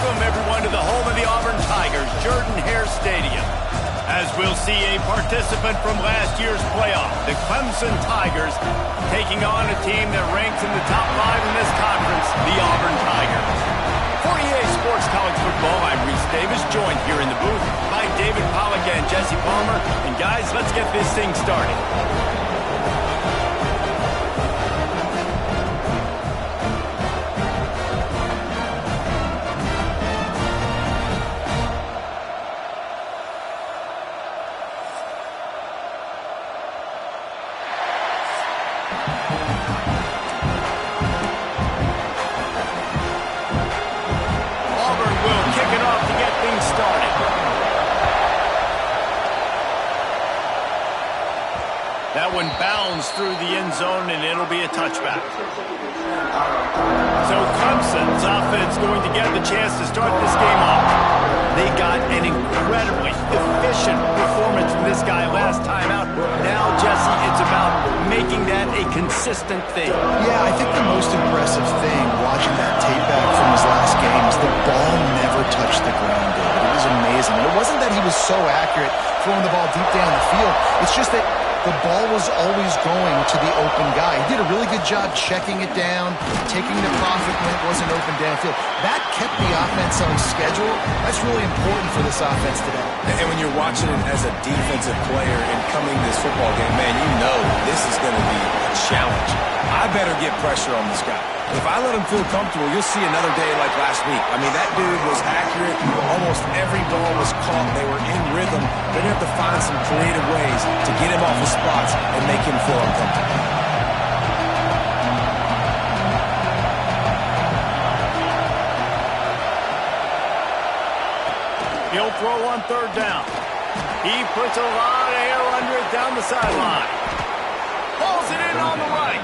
welcome everyone to the home of the Auburn Tigers, Jordan-Hare Stadium. As we'll see a participant from last year's playoff, the Clemson Tigers, taking on a team that ranks in the top 5 in this conference, the Auburn Tigers. For EA Sports College Football, I'm Reese Davis, joined here in the booth by David Pollack and Jesse Palmer. And guys, let's get this thing started. That one bounds through the end zone, and it'll be a touchback. So Clemson's offense going to get the chance to start this game off. They got an incredibly efficient performance from this guy last time out. Now, Jesse, it's about making that a consistent thing. Yeah, I think the most impressive thing watching that tape back from his last game is the ball never touched the ground, David. It was amazing. And it wasn't that he was so accurate throwing the ball deep down the field. It's just that the ball was always going to the open guy. He did a really good job checking it down, taking the profit when it wasn't open downfield. That kept the offense on schedule. That's really important for this offense today. And when you're watching it as a defensive player and coming to this football game, man, you know this is going to be a challenge. I better get pressure on this guy. If I let him feel comfortable, you'll see another day like last week. I mean, that dude was accurate. Almost every ball was caught. They were in rhythm. They're going to have to find some creative ways to get him off his spots and make him feel uncomfortable. He'll throw on third down. He puts a lot of air under it down the sideline. Pulls it in on the right.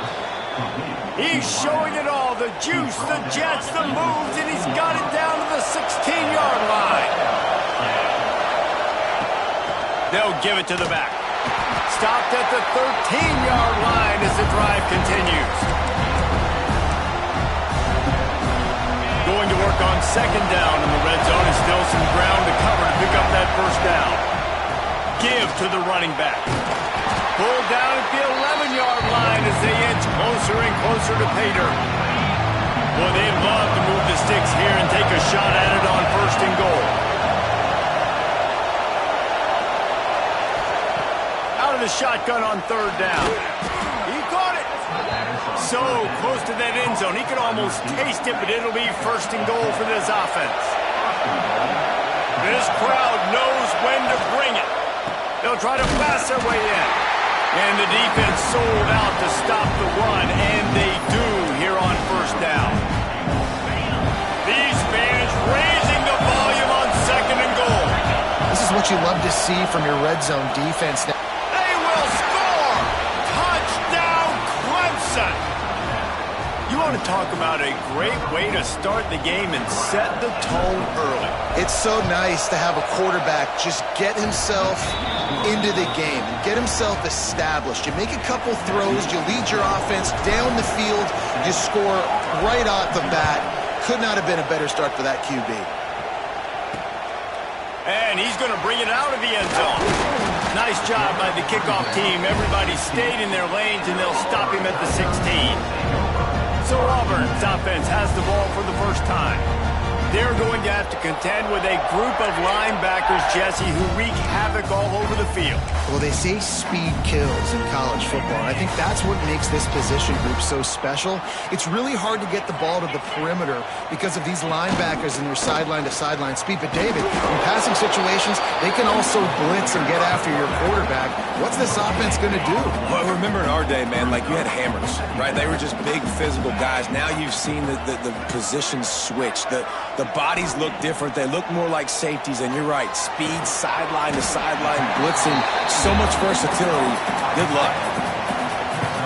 He's showing it all, the juice, the jets, the moves, and he's got it down to the 16-yard line. They'll give it to the back. Stopped at the 13-yard line as the drive continues. Going to work on second down in the red zone, and still some ground to cover to pick up that first down. Give to the running back. Pulled down at the 11-yard line as they inch closer and closer to pay dirt. Well, they'd love to move the sticks here and take a shot at it on first and goal. Out of the shotgun on third down. He caught it. So close to that end zone. He could almost taste it, but it'll be first and goal for this offense. This crowd knows when to bring it. They'll try to pass their way in. And the defense sold out to stop the run, and they do here on first down. These fans raising the volume on second and goal. This is what you love to see from your red zone defense. They will score! Touchdown, Clemson! You want to talk about a great way to start the game and set the tone early. It's so nice to have a quarterback just get himself into the game and get himself established. You make a couple throws, you lead your offense down the field, you score right off the bat. Could not have been a better start for that QB. And he's going to bring it out of the end zone. Nice job by the kickoff team. Everybody stayed in their lanes, and they'll stop him at the 16. So Auburn's offense has the ball for the first time. They're going to have to contend with a group of linebackers, Jesse, who wreak havoc all over the field. Well, they say speed kills in college football, and I think that's what makes this position group so special. It's really hard to get the ball to the perimeter because of these linebackers and their sideline-to-sideline speed. But, David, in passing situations, they can also blitz and get after your quarterback. What's this offense going to do? Well, remember in our day, man, like you had hammers, right? They were just big physical guys. Now you've seen the positions switch. The bodies look different. They look more like safeties, and you're right. Speed, sideline to sideline, blitzing, so much versatility. Good luck.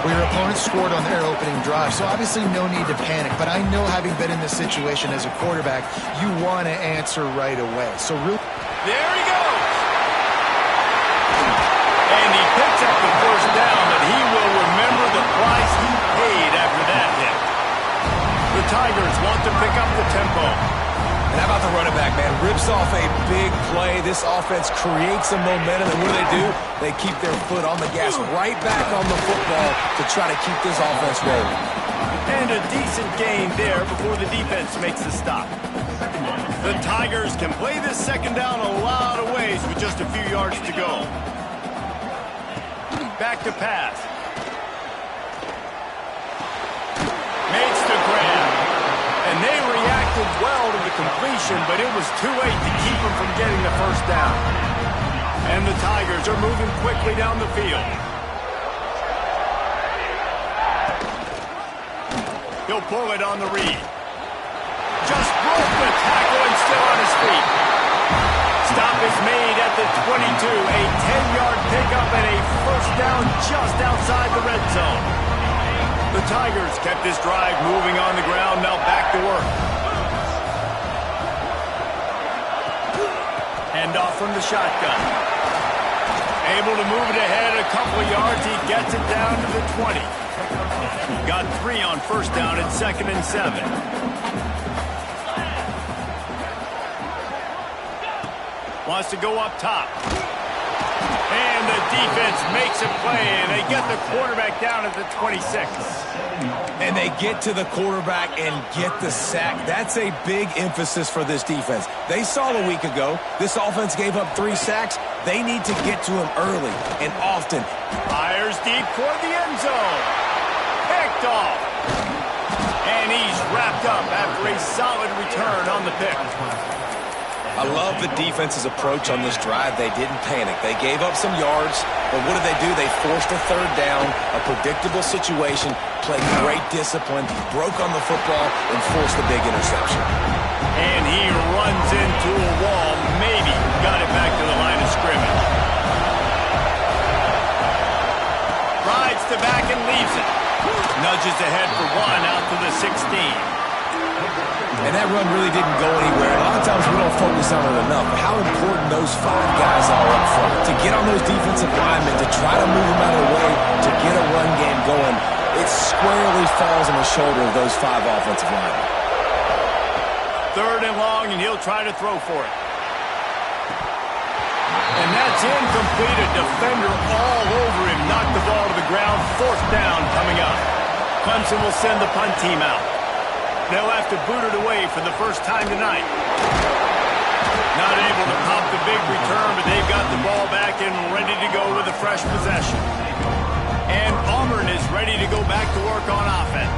Well, your opponent scored on their opening drive, so obviously no need to panic. But I know, having been in this situation as a quarterback, you want to answer right away. So really, there he goes. And he picks up the first down, but he will remember the price he paid after that hit. The Tigers want to pick up the tempo. And how about the running back, man? Rips off a big play. This offense creates some momentum, and what do? They keep their foot on the gas, right back on the football to try to keep this offense rolling. And a decent gain there before the defense makes the stop. The Tigers can play this second down a lot of ways with just a few yards to go. Back to pass. Makes the grab. And they reacted well to the completion, but it was too late to keep them from getting the first down. And the Tigers are moving quickly down the field. He'll pull it on the read. Just broke the tackle and still on his feet. Stop is made at the 22. A 10-yard pickup and a first down just outside the red zone. The Tigers kept this drive moving on the ground, now back to work. Hand off from the shotgun. Able to move it ahead a couple of yards. He gets it down to the 20. Got 3 on first down at 2nd and 7. Wants to go up top. And the defense makes a play, and they get the quarterback down at the 26. And they get to the quarterback and get the sack. That's a big emphasis for this defense. They saw a week ago, this offense gave up 3 sacks. They need to get to him early and often. Fires deep toward the end zone. Picked off. And he's wrapped up after a solid return on the pick. I love the defense's approach on this drive. They didn't panic. They gave up some yards, but what did they do? They forced a third down, a predictable situation, played great discipline, broke on the football, and forced the big interception. And he runs into a wall, maybe got it back to the line of scrimmage. Rides to back and leaves it. Nudges ahead for 1 out to the 16. And that run really didn't go anywhere. A lot of times we don't focus on it enough, but how important those 5 guys are up front. To get on those defensive linemen, to try to move them out of the way, to get a run game going, it squarely falls on the shoulder of those 5 offensive linemen. 3rd and long, and he'll try to throw for it. And that's incomplete. A defender all over him. Knocked the ball to the ground. 4th down coming up. Clemson will send the punt team out. They'll have to boot it away for the first time tonight. Not able to pop the big return, but they've got the ball back and ready to go with a fresh possession. And Auburn is ready to go back to work on offense.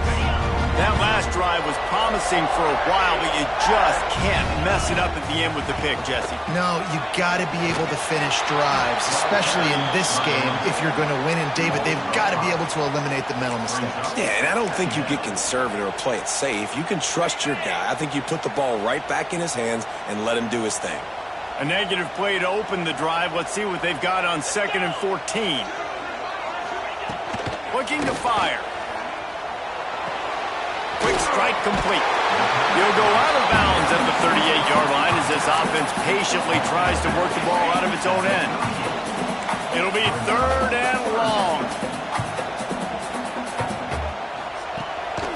That last drive was promising for a while, but you just can't mess it up at the end with the pick, Jesse. No, you got to be able to finish drives, especially in this game if you're going to win. And, David, they've got to be able to eliminate the mental mistakes. Yeah, and I don't think you get conservative or play it safe. You can trust your guy. I think you put the ball right back in his hands and let him do his thing. A negative play to open the drive. Let's see what they've got on 2nd and 14. Looking to fire. Quick strike complete. He'll go out of bounds at the 38-yard line as this offense patiently tries to work the ball out of its own end. It'll be 3rd and long.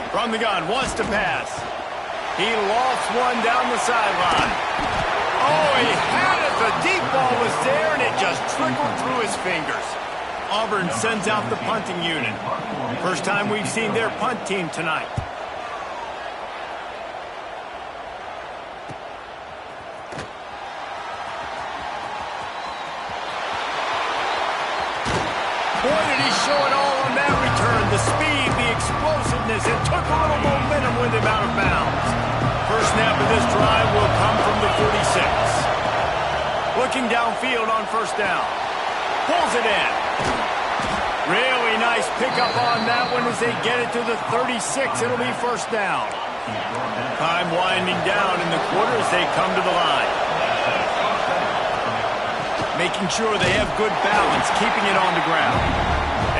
From the gun, wants to pass. He lost one down the sideline. Oh, he had it. The deep ball was there, and it just trickled through his fingers. Auburn sends out the punting unit. First time we've seen their punt team tonight. Boy, did he show it all on that return. The speed, the explosiveness. It took a little momentum with him out of bounds. First snap of this drive will come from the 46. Looking downfield on first down. Pulls it in. Really nice pickup on that one as they get it to the 36. It'll be first down. Time winding down in the quarter as they come to the line. Making sure they have good balance, keeping it on the ground.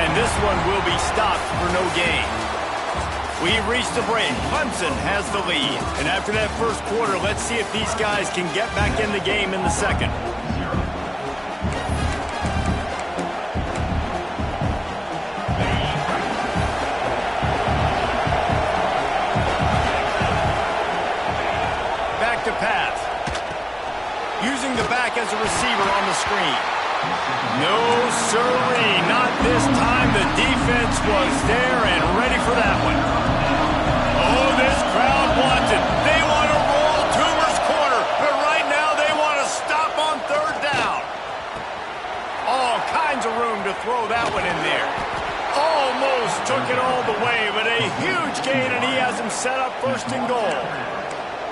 And this one will be stopped for no gain. We've reached the break. Clemson has the lead. And after that first quarter, let's see if these guys can get back in the game in the second. Back to pass. has a receiver on the screen. No, sirree, not this time. The defense was there and ready for that one. Oh, this crowd wants it. They want to roll Toomer's corner, but right now they want to stop on third down. All kinds of room to throw that one in there. Almost took it all the way, but a huge gain, and he has him set up first and goal.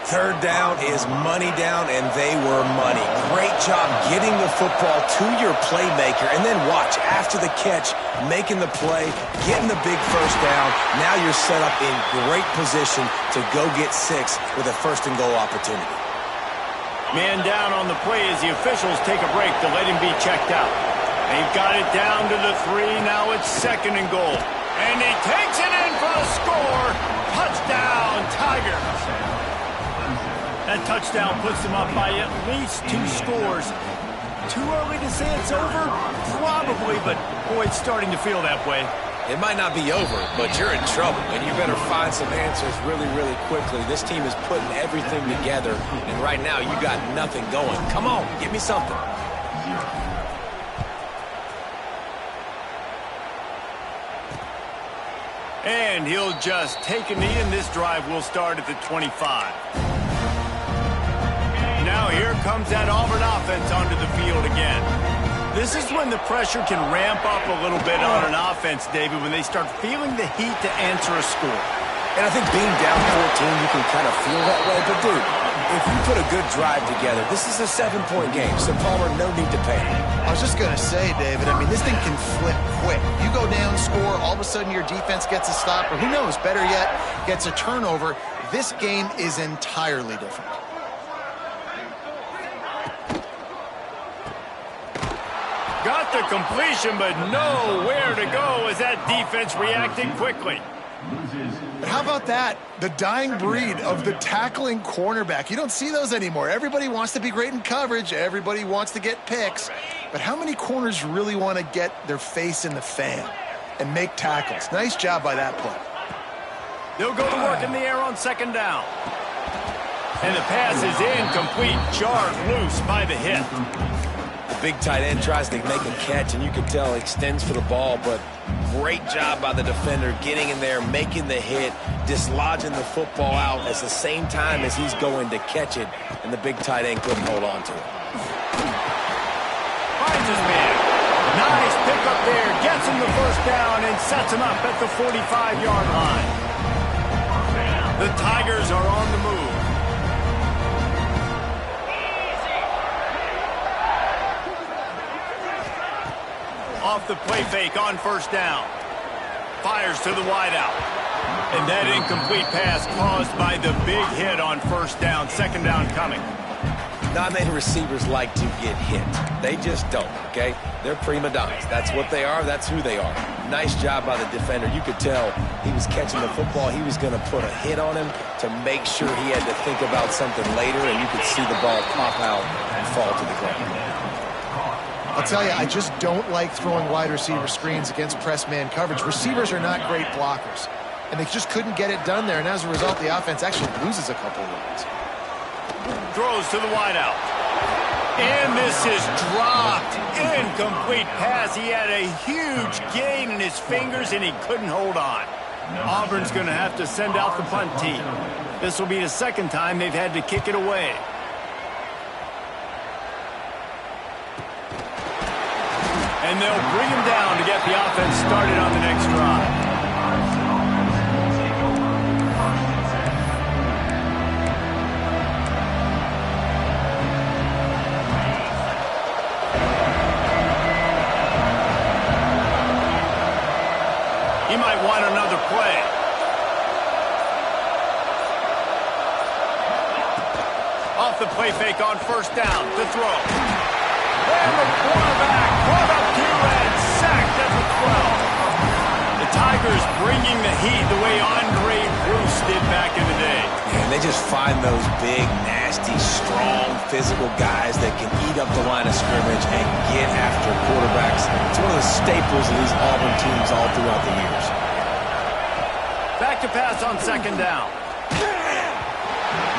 Third down is money down, and they were money. Great job getting the football to your playmaker, and then watch, after the catch, making the play, getting the big first down. Now you're set up in great position to go get 6 with a first and goal opportunity. Man down on the play as the officials take a break to let him be checked out. They've got it down to the 3. Now it's second and goal. And he takes it in for a score. Touchdown, Tigers. That touchdown puts them up by at least 2 scores. Too early to say it's over? Probably, but boy, it's starting to feel that way. It might not be over, but you're in trouble, and you better find some answers really, really quickly. This team is putting everything together, and right now you got nothing going. Come on, give me something. And he'll just take a knee, and this drive will start at the 25. Now here comes that Auburn offense onto the field again. This is when the pressure can ramp up a little bit on an offense, David, when they start feeling the heat to answer a score. And I think being down 14, you can kind of feel that way. But, dude, if you put a good drive together, this is a 7-point game, so Palmer, no need to panic. I was just going to say, David, I mean, this thing can flip quick. You go down, score, all of a sudden your defense gets a stop, or who knows, better yet, gets a turnover. This game is entirely different. Got the completion, but nowhere to go as that defense reacted quickly. But how about that? The dying breed of the tackling cornerback. You don't see those anymore. Everybody wants to be great in coverage. Everybody wants to get picks. But how many corners really want to get their face in the fan and make tackles? Nice job by that play. They'll go to work in the air on second down. And the pass is incomplete, jarred loose by the hit. Big tight end tries to make a catch, and you can tell extends for the ball, but great job by the defender getting in there, making the hit, dislodging the football out at the same time as he's going to catch it, and the big tight end couldn't hold on to it. Finds his man. Nice pickup there, gets him the first down and sets him up at the 45-yard line. The Tigers are on the move. Off the play fake on first down. Fires to the wideout. And that incomplete pass caused by the big hit on first down. Second down coming. Not many receivers like to get hit. They just don't, okay? They're prima donnas. That's what they are. That's who they are. Nice job by the defender. You could tell he was catching the football. He was going to put a hit on him to make sure he had to think about something later, and you could see the ball pop out and fall to the ground. I'll tell you, I just don't like throwing wide receiver screens against press man coverage. Receivers are not great blockers, and they just couldn't get it done there, and as a result, the offense actually loses a couple of yards. Throws to the wideout. And this is dropped. Incomplete pass. He had a huge gain in his fingers, and he couldn't hold on. Auburn's going to have to send out the punt team. This will be the second time they've had to kick it away. And they'll bring him down to get the offense started on the next drive. He might want another play. Off the play fake on first down to throw. And the quarterback brought up to and sacked at the 12. The Tigers bringing the heat the way Andre Bruce did back in the day. And they just find those big, nasty, strong, physical guys that can eat up the line of scrimmage and get after quarterbacks. It's one of the staples of these Auburn teams all throughout the years. Back to pass on second down.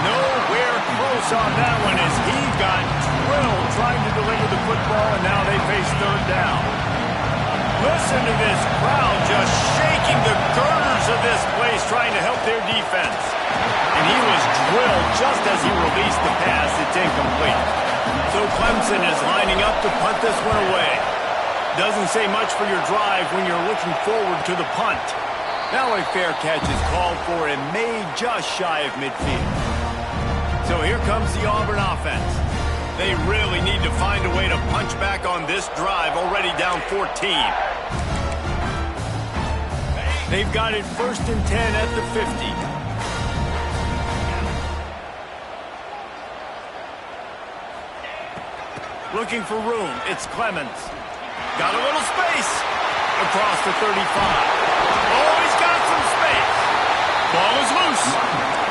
Nowhere close on that one as he got drilled trying to deliver the football, and now they face third down. Listen to this crowd just shaking the girders of this place trying to help their defense. And he was drilled just as he released the pass. It's incomplete. So Clemson is lining up to punt this one away. Doesn't say much for your drive when you're looking forward to the punt. Now a fair catch is called for and made just shy of midfield. So here comes the Auburn offense. They really need to find a way to punch back on this drive, already down 14. They've got it 1st and 10 at the 50. Looking for room, it's Clemens. Got a little space. Across the 35. Oh, he's got some space. Ball is loose.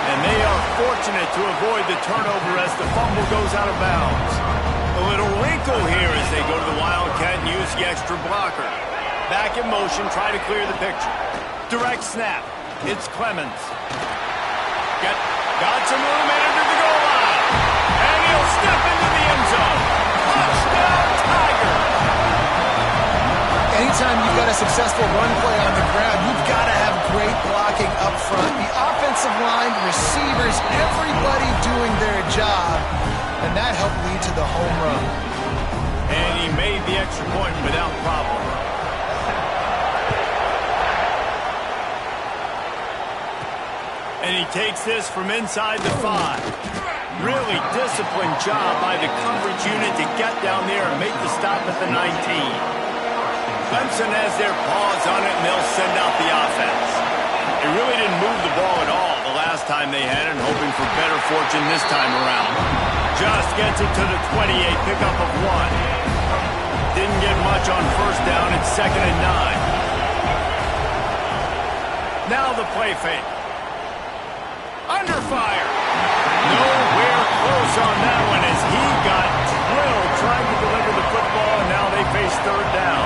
And they are fortunate to avoid the turnover as the fumble goes out of bounds. A little wrinkle here as they go to the Wildcat and use the extra blocker. Back in motion, try to clear the picture. Direct snap. It's Clemens. Got some room headed to the goal line. And he'll step into the end zone. Touchdown, Tigers. Anytime you've got a successful run play on the ground, you've got to have great blocking up front. The offensive line, receivers, everybody doing their job. And that helped lead to the home run. And he made the extra point without problem. And he takes this from inside the 5. Really disciplined job by the coverage unit to get down there and make the stop at the 19. Clemson has their paws on it, and they'll send out the offense. They really didn't move the ball at all the last time they had it, hoping for better fortune this time around. Just gets it to the 28, pickup of 1. Didn't get much on 1st down. It's 2nd and 9. Now the play fake. Under fire. Nowhere close on that one as he got drilled trying to deliver the football, and now they face third down.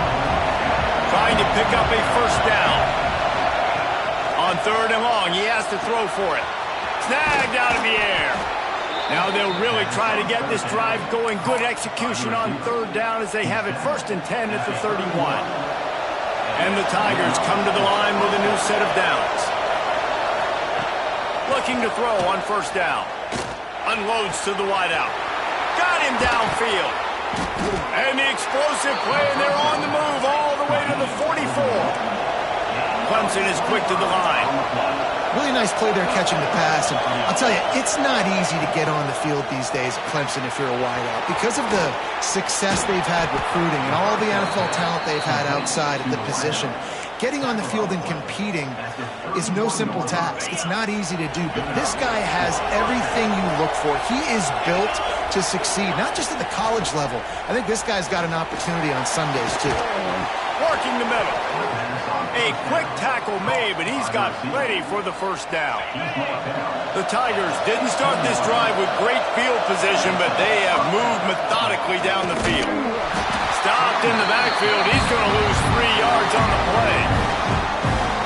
Trying to pick up a 1st down. On 3rd and long, he has to throw for it. Snagged out of the air. Now they'll really try to get this drive going. Good execution on 3rd down as they have it 1st and 10 at the 31. And the Tigers come to the line with a new set of downs. Looking to throw on 1st down. Unloads to the wideout. Got him downfield. And the explosive play, and they're on the move all the way to the 44. Clemson is quick to the line. Really nice play there catching the pass. And I'll tell you, it's not easy to get on the field these days at Clemson if you're a wideout. Because of the success they've had recruiting and all the NFL talent they've had outside of the position, getting on the field and competing is no simple task. It's not easy to do, but this guy has everything you look for. He is built to succeed, not just at the college level. I think this guy's got an opportunity on Sundays, too. Working the middle. A quick tackle made, but he's got plenty for the 1st down. The Tigers didn't start this drive with great field position, but they have moved methodically down the field. Stopped in the backfield. He's going to lose 3 yards on the play.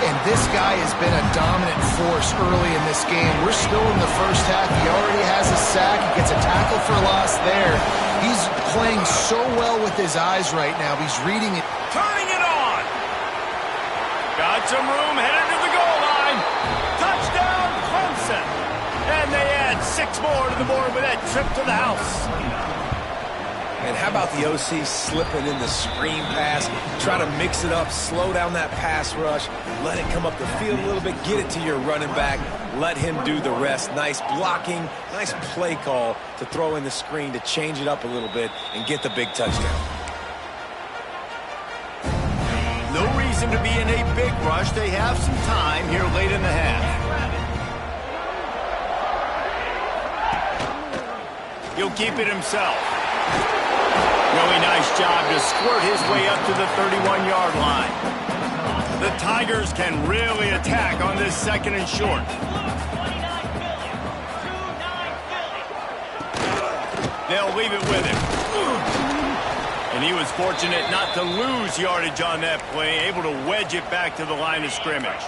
And this guy has been a dominant force early in this game. We're still in the 1st half. He already has a sack. He gets a tackle for loss there. He's playing so well with his eyes right now. He's reading it. Turning it on. Got some room, headed to the goal line. Touchdown, Clemson. And they add 6 more to the board with that trip to the house. And how about the OC slipping in the screen pass, try to mix it up, slow down that pass rush, let it come up the field a little bit, get it to your running back, let him do the rest. Nice blocking, nice play call to throw in the screen to change it up a little bit and get the big touchdown. No reason to be in a big rush. They have some time here late in the half. He'll keep it himself. Really nice job to squirt his way up to the 31-yard line. The Tigers can really attack on this 2nd and short. They'll leave it with him. And he was fortunate not to lose yardage on that play, able to wedge it back to the line of scrimmage.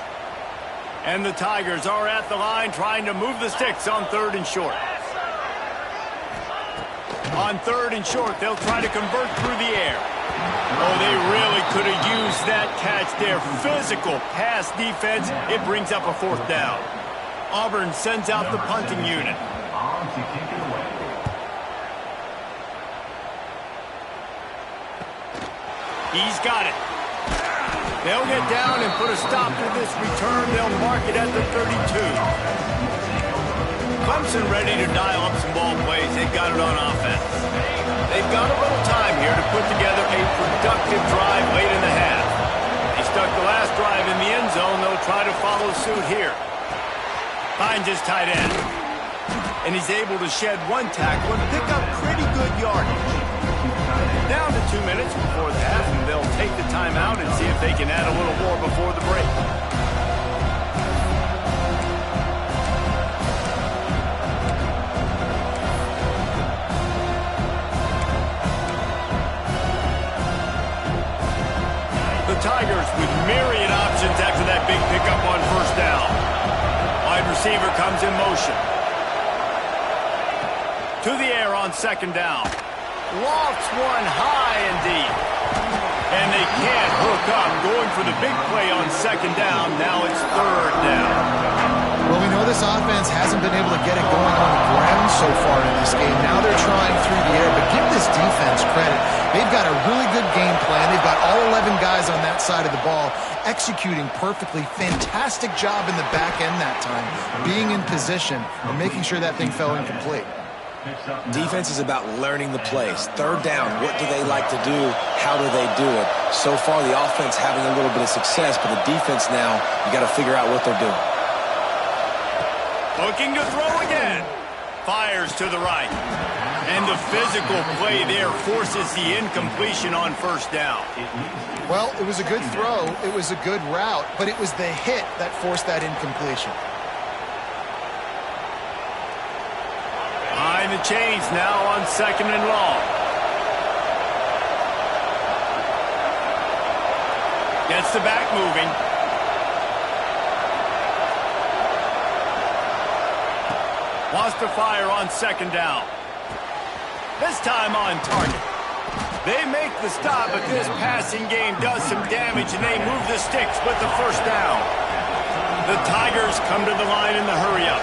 And the Tigers are at the line trying to move the sticks on 3rd and short. On 3rd and short, they'll try to convert through the air. Oh, they really could have used that catch there. Physical pass defense. It brings up a 4th down. Auburn sends out the punting unit. He's got it. They'll get down and put a stop to this return. They'll mark it at the 32. Clemson ready to dial up some ball plays. They've got it on offense. They've got a little time here to put together a productive drive late in the half. They stuck the last drive in the end zone. They'll try to follow suit here. Finds his tight end. And he's able to shed 1 tackle and pick up pretty good yardage. Down to 2 minutes before the half, and they'll take the timeout and see if they can add a little more before the break. The Tigers with myriad options after that big pickup on 1st down. Wide receiver comes in motion. To the air on 2nd down. Lofts one high and deep. And they can't hook up. Going for the big play on 2nd down. Now it's 3rd down. Well, we know this offense hasn't been able to get it going on the ground so far in this game. Now they're trying through the air, but give this defense credit. They've got a really good game plan. They've got all 11 guys on that side of the ball executing perfectly. Fantastic job in the back end that time, being in position and making sure that thing fell incomplete. Defense is about learning the plays. 3rd down, what do they like to do? How do they do it? So far, the offense having a little bit of success, but the defense now, you got to figure out what they're doing. Looking to throw again. Fires to the right. And the physical play there forces the incompletion on 1st down. Well, it was a good throw. It was a good route, but it was the hit that forced that incompletion. Behind the chains now on 2nd and long. Gets the back moving. Wants to fire on 2nd down. This time on target. They make the stop, but this passing game does some damage, and they move the sticks with the 1st down. The Tigers come to the line in the hurry-up.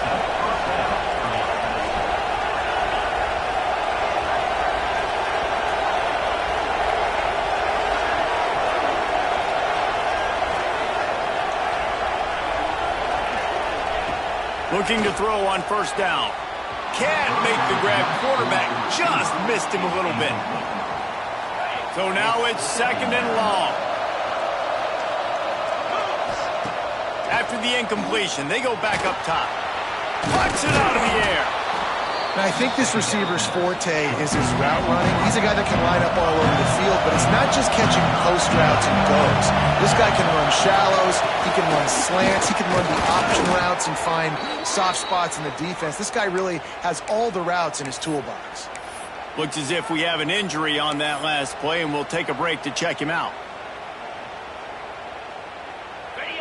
Looking to throw on 1st down. Can't make the grab. Quarterback just missed him a little bit. So now it's 2nd and long. After the incompletion, they go back up top. Punch it out of the air. Now, I think this receiver's forte is his route running. He's a guy that can line up all over the field, but it's not just catching post routes and goes. This guy can run shallows, he can run slants, he can run the option routes and find soft spots in the defense. This guy really has all the routes in his toolbox. Looks as if we have an injury on that last play, and we'll take a break to check him out.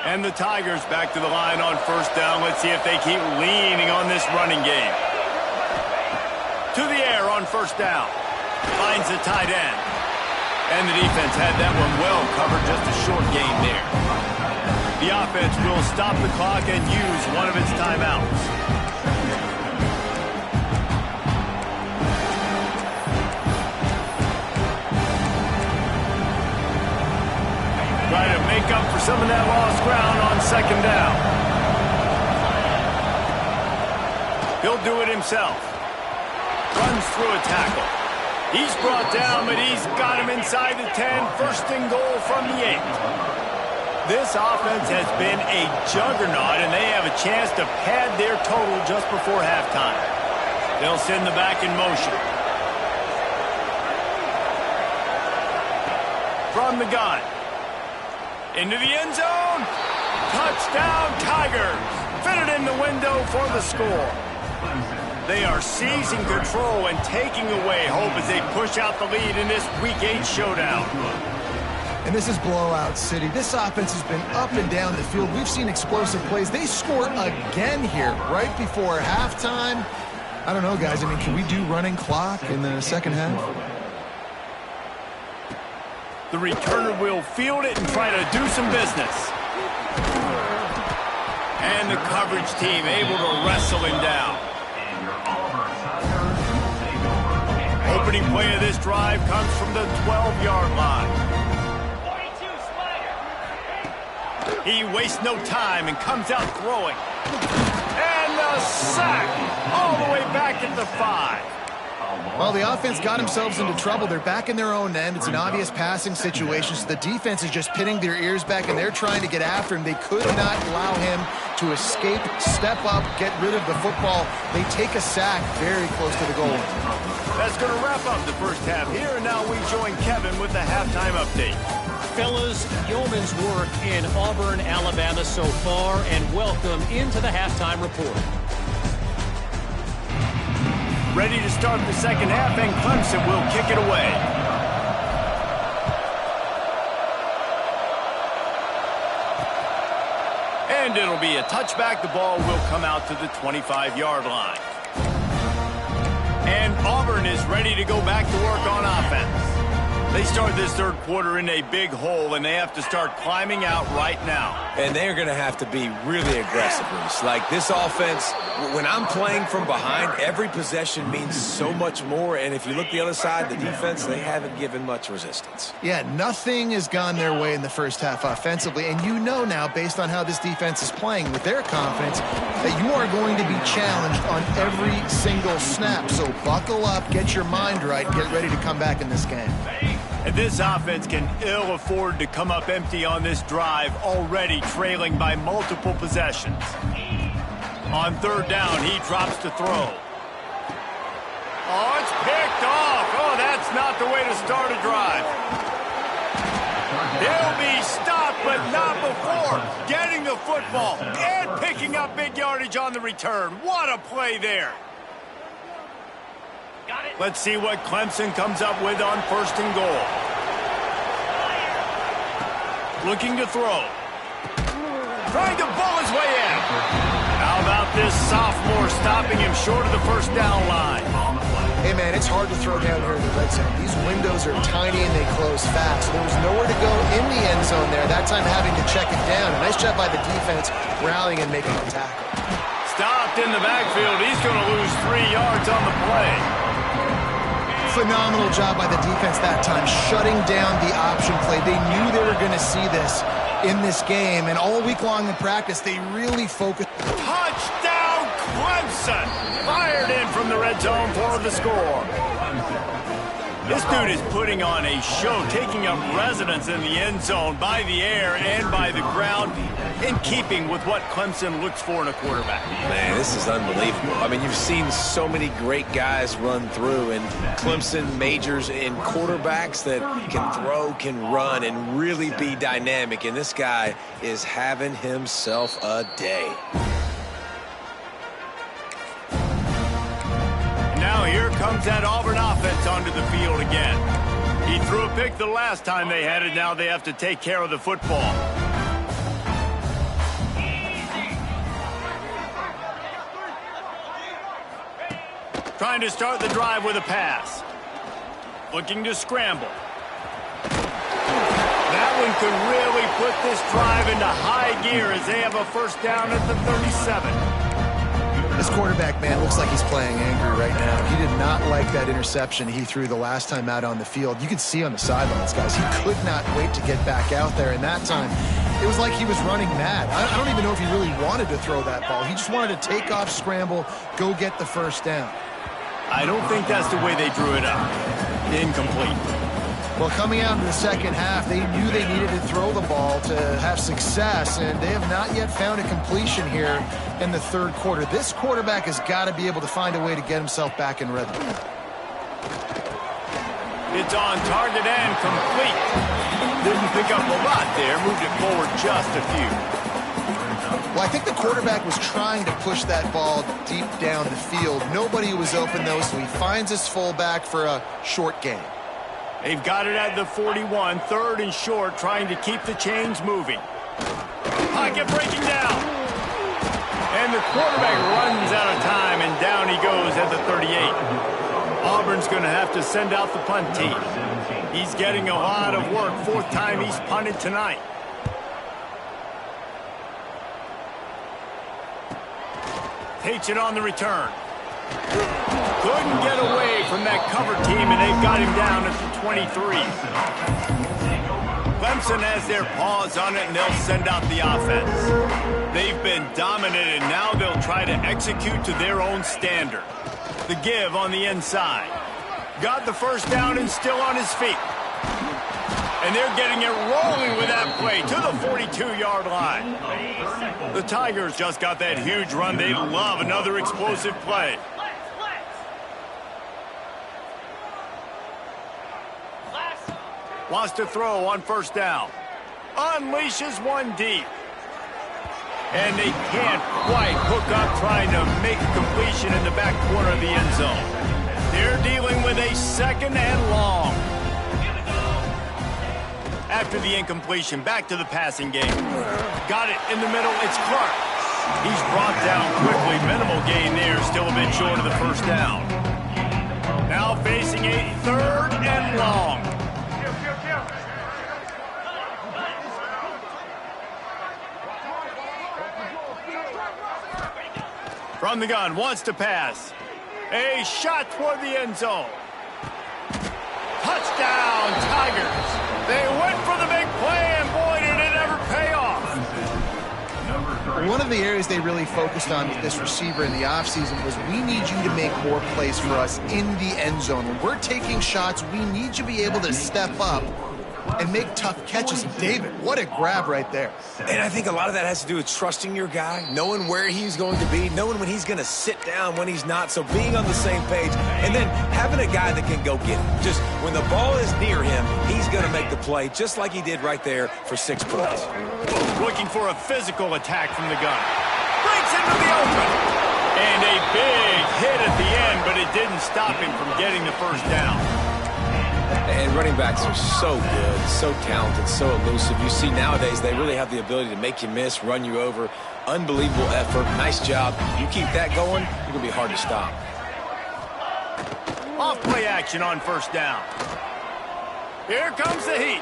And the Tigers back to the line on 1st down. Let's see if they keep leaning on this running game. To the air on 1st down. Finds the tight end. And the defense had that one well covered, just a short gain there. The offense will stop the clock and use one of its timeouts. Try to make up for some of that lost ground on 2nd down. He'll do it himself. Runs through a tackle. He's brought down, but he's got him inside the 10. 1st and goal from the 8. This offense has been a juggernaut, and they have a chance to pad their total just before halftime. They'll send the back in motion. From the gun. Into the end zone. Touchdown, Tigers. Fitted in the window for the score. They are seizing control and taking away hope as they push out the lead in this Week 8 showdown. And this is blowout city. This offense has been up and down the field. We've seen explosive plays. They score again here right before halftime. I don't know, guys. I mean, can we do running clock in the second half? The returner will field it and try to do some business. And the coverage team able to wrestle him down. Opening play of this drive comes from the 12-yard line. He wastes no time and comes out throwing. And the sack all the way back at the 5. Well, the offense got themselves into trouble. They're back in their own end. It's an obvious passing situation, so the defense is just pinning their ears back, and they're trying to get after him. They could not allow him to escape, step up, get rid of the football. They take a sack very close to the goal line. That's going to wrap up the first half here, and now we join Kevin with the halftime update. Fellas, yeoman's work in Auburn, Alabama so far, and welcome into the halftime report. Ready to start the second half, and Clemson will kick it away. And it'll be a touchback. The ball will come out to the 25-yard line. And Auburn is ready to go back to work on offense. They start this third quarter in a big hole, and they have to start climbing out right now. And they're going to have to be really aggressive. Like this offense, when I'm playing from behind, every possession means so much more. And if you look the other side, the defense, they haven't given much resistance. Yeah, nothing has gone their way in the first half offensively. And you know now, based on how this defense is playing with their confidence, that you are going to be challenged on every single snap. So buckle up, get your mind right, and get ready to come back in this game. And this offense can ill afford to come up empty on this drive, already trailing by multiple possessions. On third down, he drops to throw. Oh, it's picked off. Oh, that's not the way to start a drive. He'll be stopped, but not before getting the football and picking up big yardage on the return. What a play there. Let's see what Clemson comes up with on first and goal. Looking to throw. Trying to bull his way in. How about this sophomore stopping him short of the first down line? Hey, man, it's hard to throw down here in the red zone. These windows are tiny and they close fast. There was nowhere to go in the end zone there. That time having to check it down. A nice job by the defense rallying and making a tackle. Stopped in the backfield. He's going to lose 3 yards on the play. Phenomenal job by the defense that time, shutting down the option play. They knew they were going to see this in this game, and all week long in practice, they really focused. Touchdown, Clemson! Fired in from the red zone for the score. This dude is putting on a show, taking up residence in the end zone by the air and by the ground, in keeping with what Clemson looks for in a quarterback. Man, this is unbelievable. I mean, you've seen so many great guys run through, and Clemson majors in quarterbacks that can throw, can run, and really be dynamic. And this guy is having himself a day. Now here comes that Auburn offense onto the field again. He threw a pick the last time they had it. Now they have to take care of the football. Trying to start the drive with a pass. Looking to scramble. That one could really put this drive into high gear as they have a first down at the 37. This quarterback, man, looks like he's playing angry right now. He did not like that interception he threw the last time out on the field. You could see on the sidelines, guys, he could not wait to get back out there. And that time, it was like he was running mad. I don't even know if he really wanted to throw that ball. He just wanted to take off, scramble, go get the first down. I don't think that's the way they drew it up. Incomplete. Well, coming out in the second half, they knew they needed to throw the ball to have success, and they have not yet found a completion here in the third quarter. This quarterback has got to be able to find a way to get himself back in rhythm. It's on target and complete. Didn't pick up a lot there, moved it forward just a few. Well, I think the quarterback was trying to push that ball deep down the field. Nobody was open, though, so he finds his fullback for a short gain. They've got it at the 41, third and short, trying to keep the chains moving. Pocket breaking down. And the quarterback runs out of time, and down he goes at the 38. Auburn's going to have to send out the punt team. He's getting a lot of work. Fourth time he's punted tonight. Takes it on the return. Couldn't get away from that cover team, and they've got him down at the 23. Clemson has their paws on it, and they'll send out the offense. They've been dominant, and now they'll try to execute to their own standard. The give on the inside. Got the first down and still on his feet. And they're getting it rolling with that play to the 42-yard line. The Tigers just got that huge run. They love another explosive play. Wants to throw on first down. Unleashes one deep. And they can't quite hook up trying to make a completion in the back corner of the end zone. They're dealing with a second and long. After the incompletion, back to the passing game. Got it in the middle. It's Clark. He's brought down quickly. Minimal gain there. Still a bit short of the first down. Now facing a third and long. From the gun, wants to pass. A shot toward the end zone. Touchdown, Tigers. They went for the big play, and boy, did it ever pay off. One of the areas they really focused on with this receiver in the offseason was we need you to make more plays for us in the end zone. When we're taking shots, we need you to be able to step up and make tough catches. David, what a grab right there. And I think a lot of that has to do with trusting your guy, knowing where he's going to be, knowing when he's going to sit down, when he's not. So being on the same page, and then having a guy that can go get it. Just when the ball is near him, he's going to make the play, just like he did right there for 6 points. Looking for a physical attack from the gun. Breaks into the open. And a big hit at the end, but it didn't stop him from getting the first down. And running backs are so good, so talented, so elusive. You see nowadays they really have the ability to make you miss, run you over. Unbelievable effort. Nice job. You keep that going, you're going to be hard to stop. Off play action on first down. Here comes the heat.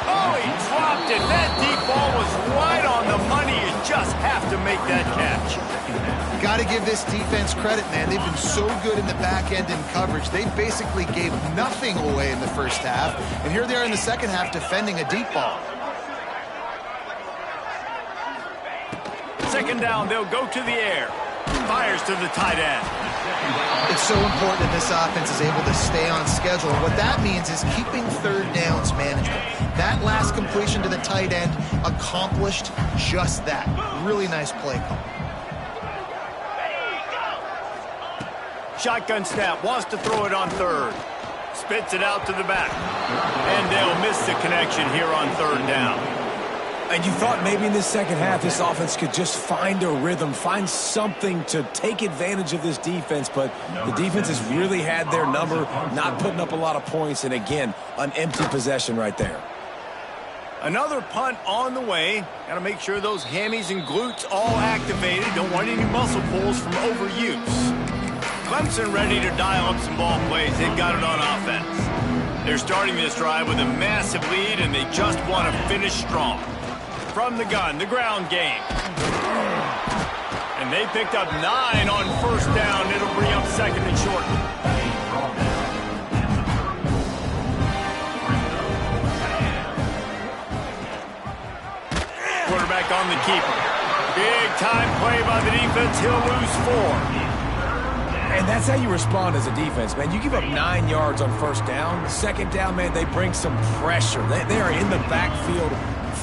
Oh, he dropped it. That deep ball was right on the money. You just have to make that catch. Got to give this defense credit, man. They've been so good in the back end in coverage. They basically gave nothing away in the first half. And here they are in the second half defending a deep ball. Second down, they'll go to the air. Fires to the tight end. It's so important that this offense is able to stay on schedule. And what that means is keeping third downs management. That last completion to the tight end accomplished just that. Really nice play call. Shotgun snap, wants to throw it on third. Spits it out to the back. And they'll miss the connection here on third down. And you thought maybe in this second half this offense could just find a rhythm, find something to take advantage of this defense, but the defense has really had their number, not putting up a lot of points, and again, an empty possession right there. Another punt on the way. Got to make sure those hammies and glutes all activated. Don't want any muscle pulls from overuse. Clemson ready to dial up some ball plays. They've got it on offense. They're starting this drive with a massive lead, and they just want to finish strong. From the gun, the ground game. And they picked up 9 on first down. It'll bring up second and short. Quarterback on the keeper. Big time play by the defense. He'll lose 4. And that's how you respond as a defense, man. You give up 9 yards on first down. Second down, man, they bring some pressure. They are in the backfield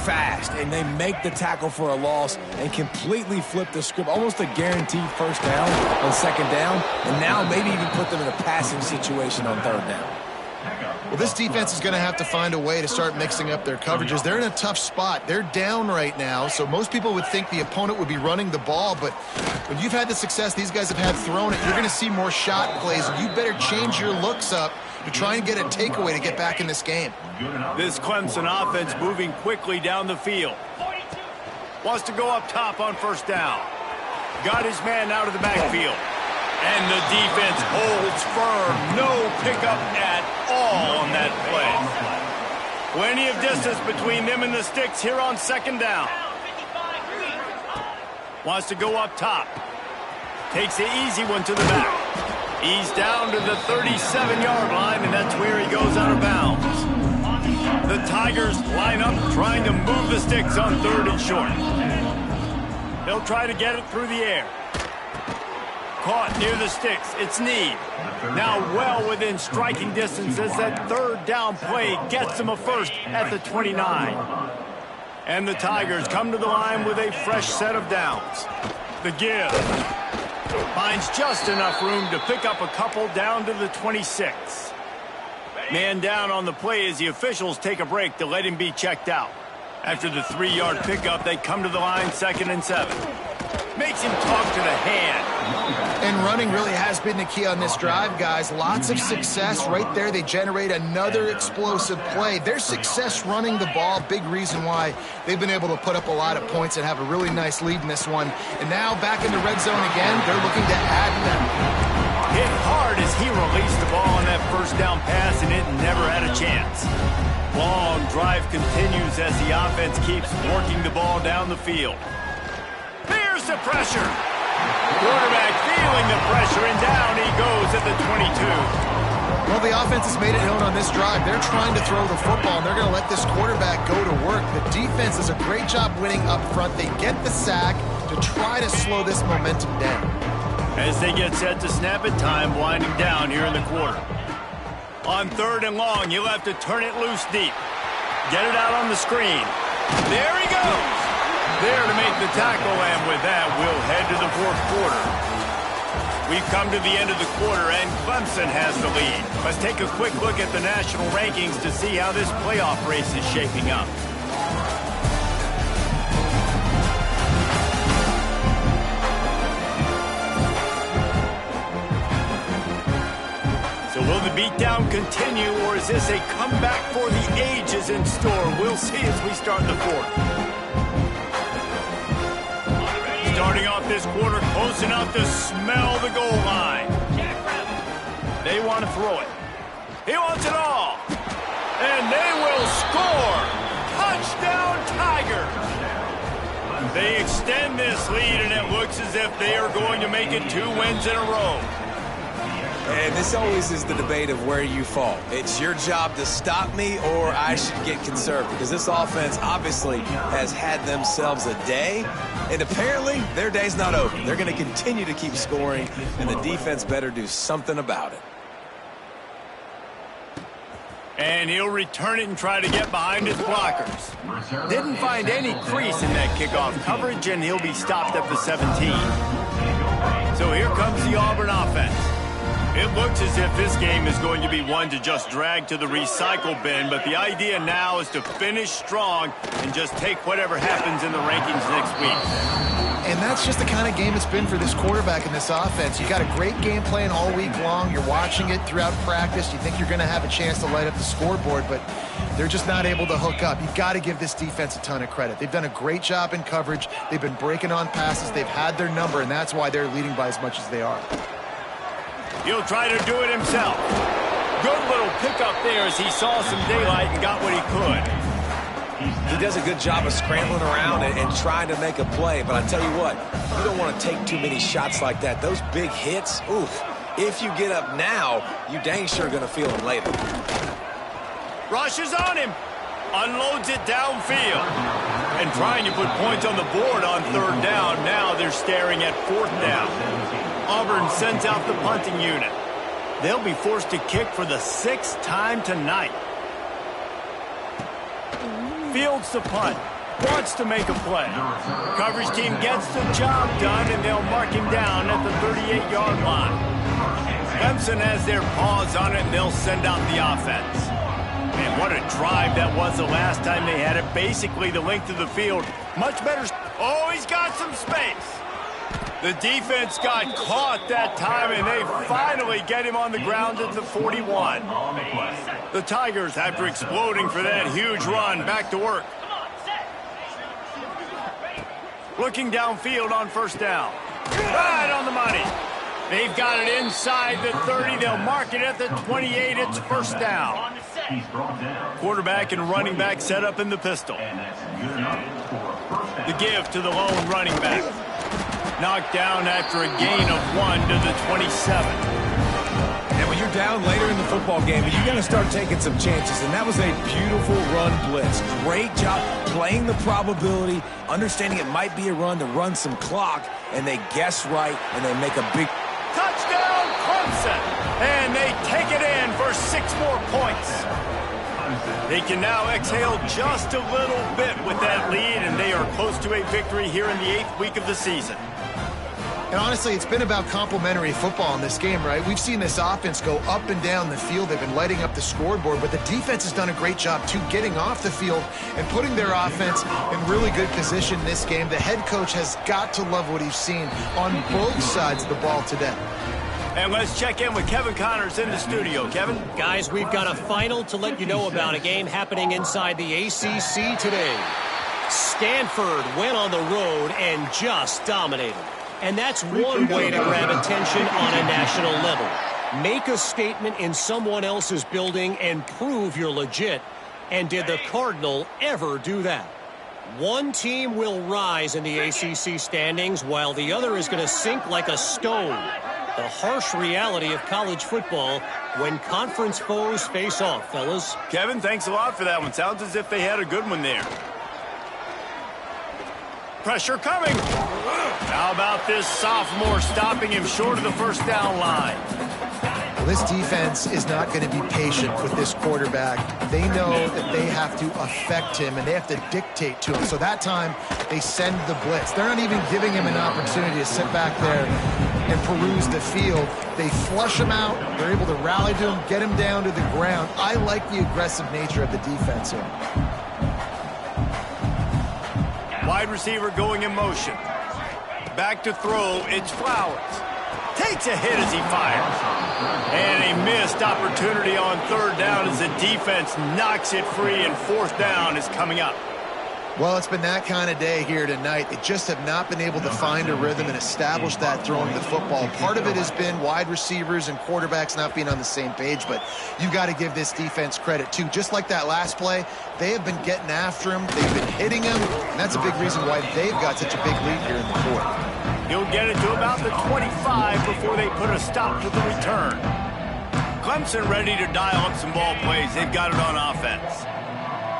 fast, and they make the tackle for a loss and completely flip the script. Almost a guaranteed first down on second down, and now maybe even put them in a passing situation on third down. Well, this defense is going to have to find a way to start mixing up their coverages. They're in a tough spot. They're down right now, so most people would think the opponent would be running the ball, but when you've had the success these guys have had throwing it, you're going to see more shot plays, and you better change your looks up to try and get a takeaway to get back in this game. This Clemson offense moving quickly down the field. Wants to go up top on first down. Got his man out of the backfield. And the defense holds firm. No pickup at all on that play. Plenty of distance between them and the sticks here on second down. Wants to go up top. Takes the easy one to the back. He's down to the 37-yard line, and that's where he goes out of bounds. The Tigers line up trying to move the sticks on third and short. They'll try to get it through the air. Caught near the sticks. It's Need. Now well within striking distance as that third down play gets them a first at the 29. And the Tigers come to the line with a fresh set of downs. The give. Finds just enough room to pick up a couple down to the 26. Man down on the play as the officials take a break to let him be checked out. After the 3-yard pickup, they come to the line 2nd and 7. Makes him talk to the hand. And running really has been the key on this drive, guys. Lots of success right there. They generate another explosive play. Their success running the ball, big reason why they've been able to put up a lot of points and have a really nice lead in this one. And now back in the red zone again, they're looking to add them. Hit hard as he released the ball on that first down pass, and it never had a chance. Long drive continues as the offense keeps working the ball down the field. Here's the pressure. Quarterback feeling the pressure, and down he goes at the 22. Well, the offense has made it known on this drive. They're trying to throw the football, and they're going to let this quarterback go to work. The defense does a great job winning up front. They get the sack to try to slow this momentum down. As they get set to snap it, time winding down here in the quarter. On third and long, you'll have to turn it loose deep. Get it out on the screen. There he goes. There to make the tackle, and with that, we'll head to the fourth quarter. We've come to the end of the quarter, and Clemson has the lead. Let's take a quick look at the national rankings to see how this playoff race is shaping up. So will the beatdown continue, or is this a comeback for the ages in store? We'll see as we start the fourth. Starting off this quarter close enough to smell the goal line. They want to throw it. He wants it all. And they will score. Touchdown Tigers. They extend this lead, and it looks as if they are going to make it 2 wins in a row. And this always is the debate of where you fall. It's your job to stop me, or I should get conserved, because this offense obviously has had themselves a day, and apparently their day's not over. They're going to continue to keep scoring, and the defense better do something about it. And he'll return it and try to get behind his blockers. Didn't find any crease in that kickoff coverage, and he'll be stopped at the 17. So here comes the Auburn offense. It looks as if this game is going to be one to just drag to the recycle bin, but the idea now is to finish strong and just take whatever happens in the rankings next week. And that's just the kind of game it's been for this quarterback and this offense. You got a great game plan all week long. You're watching it throughout practice. You think you're going to have a chance to light up the scoreboard, but they're just not able to hook up. You've got to give this defense a ton of credit. They've done a great job in coverage. They've been breaking on passes. They've had their number, and that's why they're leading by as much as they are. He'll try to do it himself. Good little pickup there as he saw some daylight and got what he could. He does a good job of scrambling around and trying to make a play, but I tell you what, you don't want to take too many shots like that. Those big hits, oof. If you get up now, you dang sure going to feel them later. Rushes on him. Unloads it downfield. And trying to put points on the board on third down. Now they're staring at fourth down. Auburn sends out the punting unit. They'll be forced to kick for the 6th time tonight. Fields the punt. Wants to make a play. Coverage team gets the job done, and they'll mark him down at the 38-yard line. Clemson has their paws on it, and they'll send out the offense. And what a drive that was the last time they had it. Basically the length of the field. Much better. Oh, he's got some space. The defense got caught that time, and they finally get him on the ground at the 41. The Tigers, after exploding for that huge run, back to work. Looking downfield on first down. Right on the money. They've got it inside the 30. They'll mark it at the 28. It's first down. Quarterback and running back set up in the pistol. The give to the lone running back. Knocked down after a gain of 1 to the 27. And when you're down later in the football game, you got to start taking some chances. And that was a beautiful run blitz. Great job playing the probability, understanding it might be a run to run some clock, and they guess right, and they make a big touchdown, Clemson. And they take it in for 6 more points. They can now exhale just a little bit with that lead, and they are close to a victory here in the 8th week of the season. And honestly, it's been about complementary football in this game, right? We've seen this offense go up and down the field. They've been lighting up the scoreboard, but the defense has done a great job, too, getting off the field and putting their offense in really good position in this game. The head coach has got to love what he's seen on both sides of the ball today. And let's check in with Kevin Connors in the studio. Kevin? Guys, we've got a final to let you know about, a game happening inside the ACC today. Stanford went on the road and just dominated. And that's one way to grab attention on a national level. Make a statement in someone else's building and prove you're legit. And did the Cardinal ever do that? One team will rise in the ACC standings while the other is going to sink like a stone. The harsh reality of college football when conference foes face off, fellas. Kevin, thanks a lot for that one. Sounds as if they had a good one there. Pressure coming. How about this sophomore stopping him short of the first down line? Well, this defense is not going to be patient with this quarterback. They know that they have to affect him, and they have to dictate to him. So that time, they send the blitz. They're not even giving him an opportunity to sit back there and peruse the field. They flush him out. They're able to rally to him, get him down to the ground. I like the aggressive nature of the defense here. Wide receiver going in motion. Back to throw, it's Flowers. Takes a hit as he fires. And a missed opportunity on third down as the defense knocks it free, and fourth down is coming up. Well, it's been that kind of day here tonight. They just have not been able to find a rhythm and establish that throwing the football. Part of it has been wide receivers and quarterbacks not being on the same page, but you've got to give this defense credit, too. Just like that last play, they have been getting after him. They've been hitting him, and that's a big reason why they've got such a big lead here in the fourth. He'll get it to about the 25 before they put a stop to the return. Clemson ready to dial up some ball plays. They've got it on offense.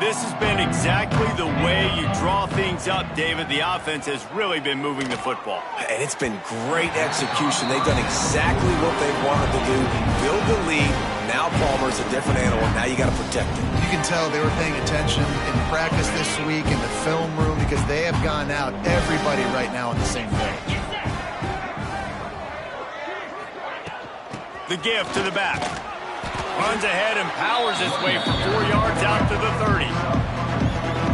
This has been exactly the way you draw things up, David. The offense has really been moving the football. And it's been great execution. They've done exactly what they wanted to do. Build the lead. Now Palmer's a different animal. Now you got to protect him. You can tell they were paying attention in practice this week in the film room because they have gone out, everybody right now on the same page. The give to the back. Runs ahead and powers his way for 4 yards out to the 30.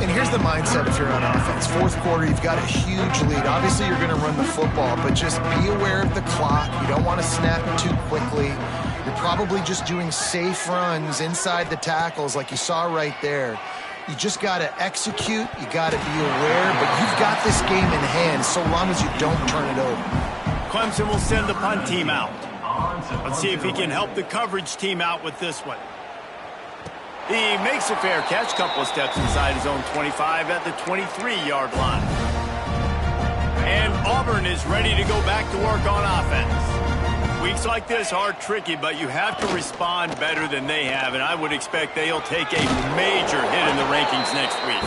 And here's the mindset if you're on offense. Fourth quarter, you've got a huge lead. Obviously, you're going to run the football, but just be aware of the clock. You don't want to snap it too quickly. You're probably just doing safe runs inside the tackles like you saw right there. You just got to execute. You got to be aware, but you've got this game in hand so long as you don't turn it over. Clemson will send the punt team out. Let's see if he can help the coverage team out with this one. He makes a fair catch, couple of steps inside his own 25 at the 23-yard line. And Auburn is ready to go back to work on offense. Weeks like this are tricky, but you have to respond better than they have, and I would expect they'll take a major hit in the rankings next week.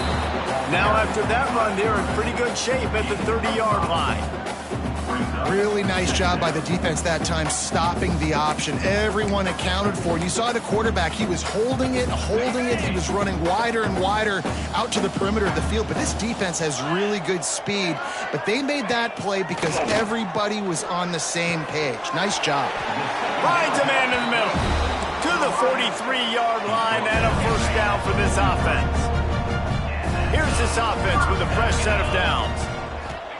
Now, after that run, they're in pretty good shape at the 30-yard line. Really nice job by the defense that time, stopping the option. Everyone accounted for it. You saw the quarterback. He was holding it. He was running wider and wider out to the perimeter of the field. But this defense has really good speed. But they made that play because everybody was on the same page. Nice job. Finds a man in the middle. To the 43-yard line and a first down for this offense. Here's this offense with a fresh set of downs.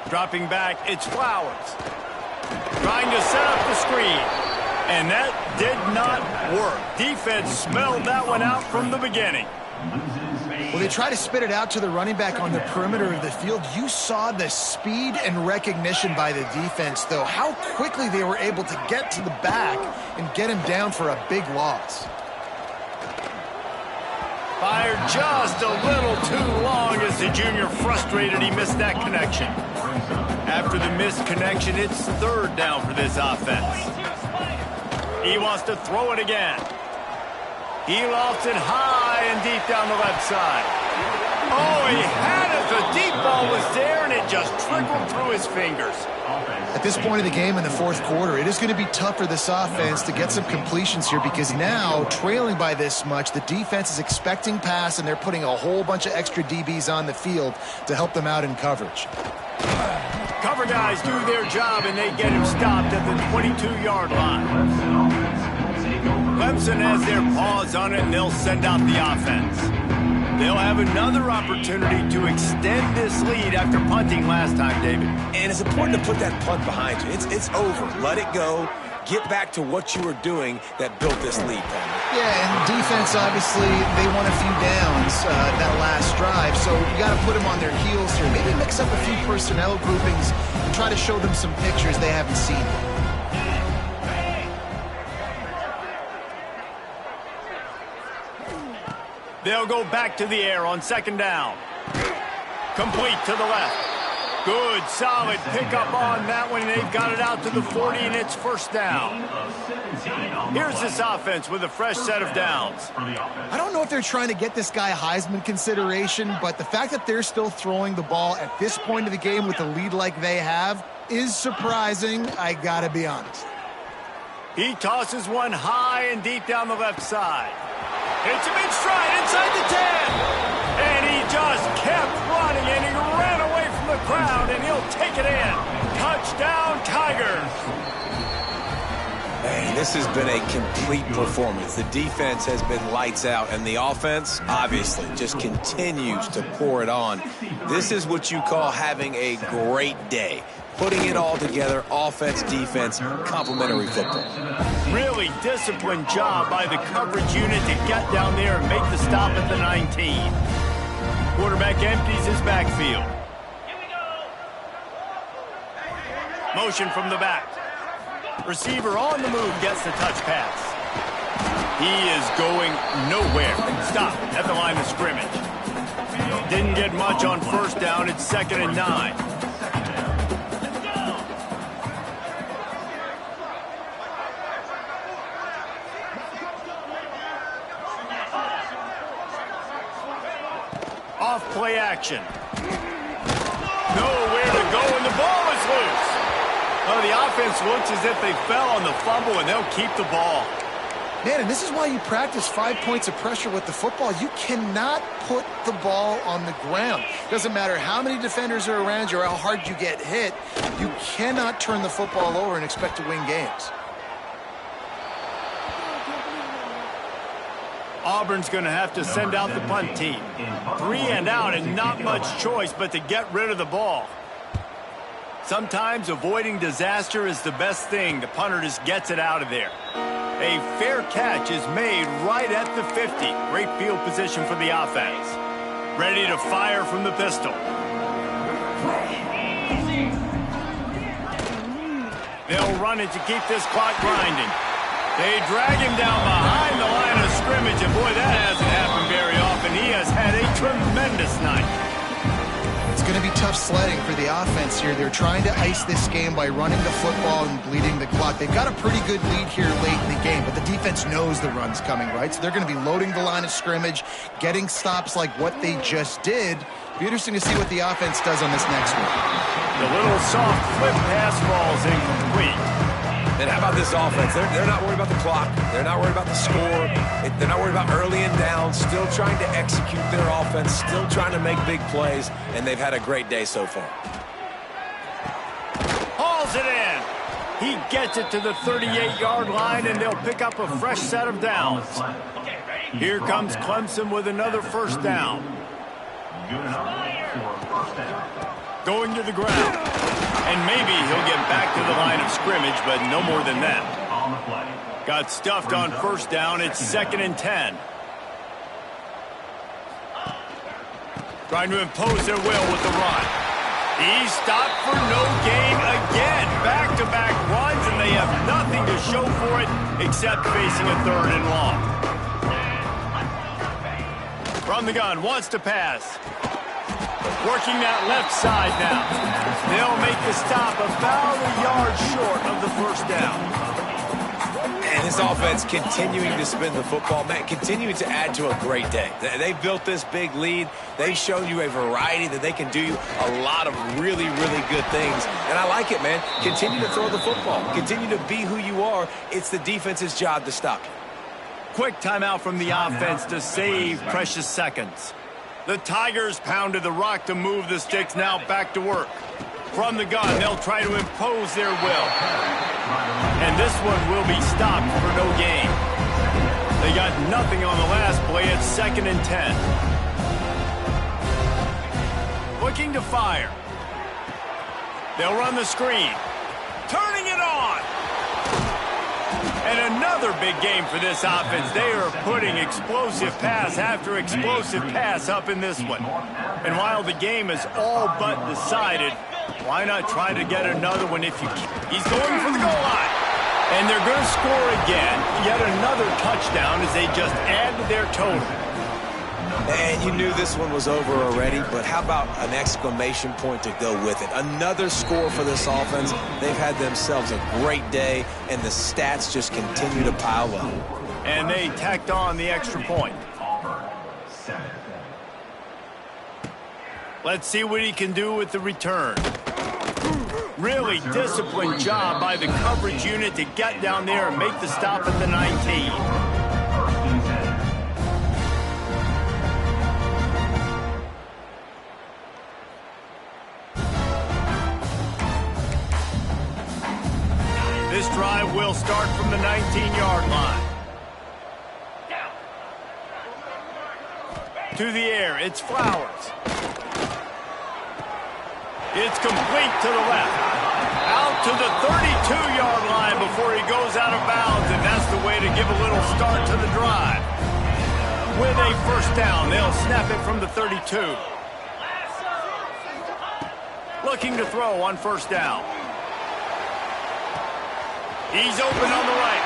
Dropping back, it's Flowers. Trying to set up the screen. And that did not work. Defense smelled that one out from the beginning. Well, they try to spit it out to the running back on the perimeter of the field. You saw the speed and recognition by the defense, though, how quickly they were able to get to the back and get him down for a big loss. Fired just a little too long as the junior frustrated he missed that connection. After the missed connection, it's third down for this offense. He wants to throw it again. He lofts it high and deep down the left side. Oh, he had it. The deep ball was there, and it just trickled through his fingers. At this point of the game in the fourth quarter, it is going to be tough for this offense to get some completions here because now, trailing by this much, the defense is expecting pass, and they're putting a whole bunch of extra DBs on the field to help them out in coverage. Cover guys do their job, and they get him stopped at the 22-yard line. Clemson has their paws on it, and they'll send out the offense. They'll have another opportunity to extend this lead after punting last time, David. And it's important to put that punt behind you. It's over. Let it go. Get back to what you were doing that built this lead, Palmer. Yeah, and defense, obviously, they won a few downs that last drive, so you got to put them on their heels here. Maybe mix up a few personnel groupings and try to show them some pictures they haven't seen yet. They'll go back to the air on second down. Complete to the left. Good, solid pickup on that one, and they've got it out to the 40, and it's first down. Here's this offense with a fresh set of downs. I don't know if they're trying to get this guy Heisman consideration, but the fact that they're still throwing the ball at this point of the game with a lead like they have is surprising, I gotta be honest. He tosses one high and deep down the left side. Hits him in stride inside the 10. And he just kept running, and he ran away from the crowd, and he'll take it in. Touchdown, Tigers. Man, this has been a complete performance. The defense has been lights out, and the offense, obviously, just continues to pour it on. This is what you call having a great day. Putting it all together, offense, defense, complementary football. Really disciplined job by the coverage unit to get down there and make the stop at the 19. Quarterback empties his backfield. Motion from the back. Receiver on the move gets the touch pass. He is going nowhere. Stop at the line of scrimmage. Didn't get much on first down. It's 2nd and 9. Off play action. Nowhere to go, and the ball is loose. Well, the offense looks as if they fell on the fumble, and they'll keep the ball. Man, and this is why you practice 5 points of pressure with the football. You cannot put the ball on the ground. Doesn't matter how many defenders are around you or how hard you get hit. You cannot turn the football over and expect to win games. Auburn's going to have to send out the punt team. 3 and out, and not much choice but to get rid of the ball. Sometimes avoiding disaster is the best thing. The punter just gets it out of there. A fair catch is made right at the 50. Great field position for the offense. Ready to fire from the pistol. They'll run it to keep this clock grinding. They drag him down behind the line of scrimmage, and boy, that hasn't happened very often. He has had a tremendous night. It's going to be tough sledding for the offense here. They're trying to ice this game by running the football and bleeding the clock. They've got a pretty good lead here late in the game, but the defense knows the run's coming, right? So they're going to be loading the line of scrimmage, getting stops like what they just did. Be interesting to see what the offense does on this next one. The little soft flip pass falls incomplete. And how about this offense? They're not worried about the clock. They're not worried about the score. They're not worried about early and down. Still trying to execute their offense. Still trying to make big plays. And they've had a great day so far. Hauls it in. He gets it to the 38-yard line, and they'll pick up a fresh set of downs. Here comes Clemson with another first down. Going to the ground. And maybe he'll get back to the line of scrimmage, but no more than that. Got stuffed on first down. It's 2nd and 10. Trying to impose their will with the run. He's stopped for no gain again. Back-to-back runs, and they have nothing to show for it except facing a 3rd and long. From the gun, wants to pass. Working that left side now. They'll make the stop about a yard short of the 1st down. And his offense continuing to spin the football, man, continuing to add to a great day. They've built this big lead. They've shown you a variety that they can do you a lot of really, really good things. And I like it, man. Continue to throw the football. Continue to be who you are. It's the defense's job to stop you. Quick timeout from the offense to save precious seconds. The Tigers pounded the rock to move the sticks, now back to work. From the gun, they'll try to impose their will. And this one will be stopped for no gain. They got nothing on the last play. It's 2nd and 10. Looking to fire. They'll run the screen. Turning it on. And another big game for this offense. They are putting explosive pass after explosive pass up in this one. And while the game is all but decided, why not try to get another one if you can? He's going for the goal line. And they're going to score again. Yet another touchdown as they just add to their total. And you knew this one was over already, but how about an exclamation point to go with it? Another score for this offense. They've had themselves a great day, and the stats just continue to pile up. And they tacked on the extra point. Let's see what he can do with the return. Really disciplined job by the coverage unit to get down there and make the stop at the 19. This drive will start from the 19-yard line. To the air, it's Flowers. It's complete to the left. Out to the 32-yard line before he goes out of bounds, and that's the way to give a little start to the drive. With a 1st down, they'll snap it from the 32. Looking to throw on 1st down. He's open on the right.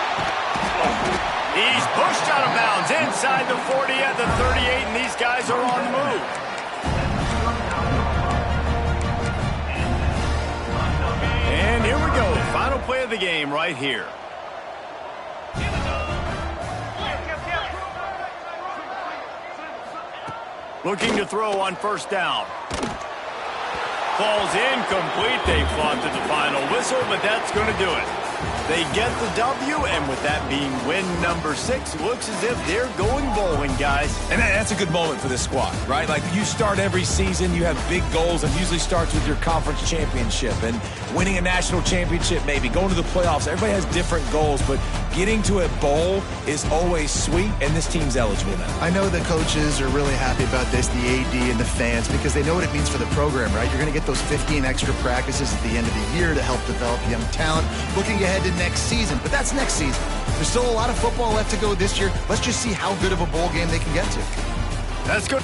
He's pushed out of bounds inside the 40 at the 38, and these guys are on the move. And here we go. Final play of the game right here. Looking to throw on 1st down. Falls incomplete. They fought to the final whistle, but that's going to do it. They get the W, and with that being win number 6, looks as if they're going bowling, guys. And that's a good moment for this squad, right? Like, you start every season, you have big goals, and usually starts with your conference championship and winning a national championship, maybe going to the playoffs. Everybody has different goals, but getting to a bowl is always sweet, and this team's eligible now. I know the coaches are really happy about this, the AD and the fans, because they know what it means for the program, right? You're going to get those 15 extra practices at the end of the year to help develop young talent, looking ahead to next season. But that's next season. There's still a lot of football left to go this year. Let's just see how good of a bowl game they can get to. That's good.